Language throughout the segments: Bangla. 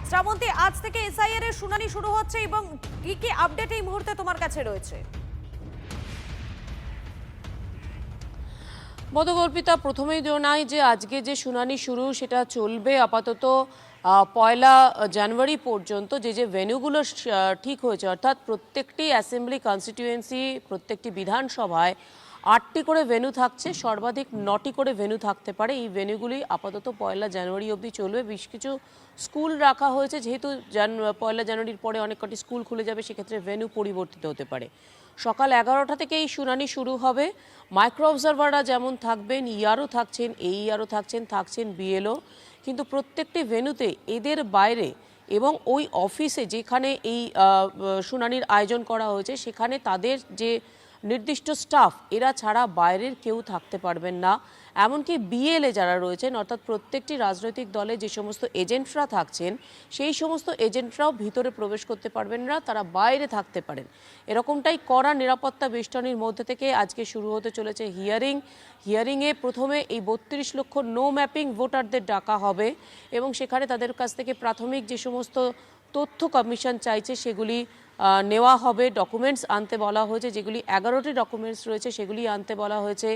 শ্রাবন্তী, আজ থেকে এসআইআর এর শুনানি শুরু হচ্ছে এবং কি কি আপডেট এই মুহূর্তে তোমার কাছে রয়েছে? মধুকল্পিতা, প্রথমেই জানাই যে আজকে যে শুনানি শুরু সেটা চলবে আপাতত 1 জানুয়ারি পর্যন্ত। যে ভেন্যুগুলো ঠিক হয়েছে, অর্থাৎ প্রত্যেকটি অ্যাসেম্বলি কনস্টিটিউয়েন্সি, প্রত্যেকটি বিধানসভায় 8টি করে ভেন্যু থাকছে, সর্বাধিক 9টি করে ভেন্যু থাকতে পারে। এই ভেন্যুগুলি আপাতত 1 জানুয়ারি অবধি চলবে। বেশ কিছু স্কুল রাখা হয়েছে, যেহেতু 1 জানুয়ারির পরে অনেক কটি স্কুল খুলে যাবে, সেক্ষেত্রে ভেন্যু পরিবর্তিত হতে পারে। সকাল 11টা থেকে এই শুনানি শুরু হবে। মাইক্রো অবজারভাররা যেমন থাকবেন, ইআরও থাকছেন, এইআরও থাকছেন বিএলও, কিন্তু প্রত্যেকটি ভেন্যুতে এদের বাইরে এবং ওই অফিসে যেখানে এই শুনানির আয়োজন করা হয়েছে সেখানে তাদের যে নির্দিষ্ট স্টাফ, এরা ছাড়া বাইরের কেউ থাকতে পারবেন না। এমনকি বিএলএ যারা রয়েছেন, অর্থাৎ প্রত্যেকটি রাজনৈতিক দলে যে সমস্ত এজেন্টরা থাকছেন, সেই সমস্ত এজেন্টরাও ভিতরে প্রবেশ করতে পারবেন না, তারা বাইরে থাকতে পারেন। এরকমটাই কড়া নিরাপত্তা বেষ্টনীর মধ্যে থেকে আজকে শুরু হতে চলেছে হিয়ারিংয়ে প্রথমে এই 32 লক্ষ নো ম্যাপিং ভোটারদের ডাকা হবে এবং সেখানে তাদের কাছ থেকে প্রাথমিক যে সমস্ত তথ্য কমিশন চাইছে সেগুলি নেওয়া হবে। ডকুমেন্টস আনতে বলা হয়েছে, যেগুলি 11টি ডকুমেন্টস রয়েছে সেগুলি আনতে বলা হয়েছে।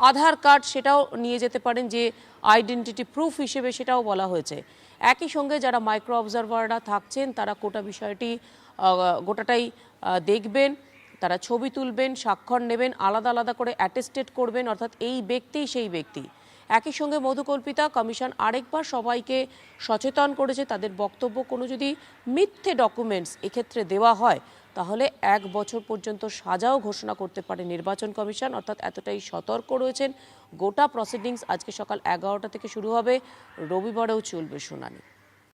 আধার কার্ড সেটাও নিয়ে যেতে পারেন, যে আইডেন্টিটি প্রুফ হিসেবে, সেটাও বলা হয়েছে। একই সঙ্গে যারা মাইক্রো অবজারভাররা থাকছেন তারা গোটাটাই দেখবেন, তারা ছবি তুলবেন, স্বাক্ষর নেবেন, আলাদা আলাদা করে অ্যাটেস্টেড করবেন, অর্থাৎ এই ব্যক্তি সেই ব্যক্তি। একই সঙ্গে মধুকল্পিতা, কমিশন আরেকবার সবাইকে সচেতন করেছে, তাদের বক্তব্য কোনো যদি মিথ্যে ডকুমেন্টস এক্ষেত্রে দেওয়া হয় তাহলে 1 বছর পর্যন্ত সাজাও ঘোষণা করতে পারে নির্বাচন কমিশন, অর্থাৎ এতটাই সতর্ক রয়েছেন। গোটা প্রসিডিংস আজকে সকাল 11টা থেকে শুরু হবে, রবিবারেও চলবে শুনানি।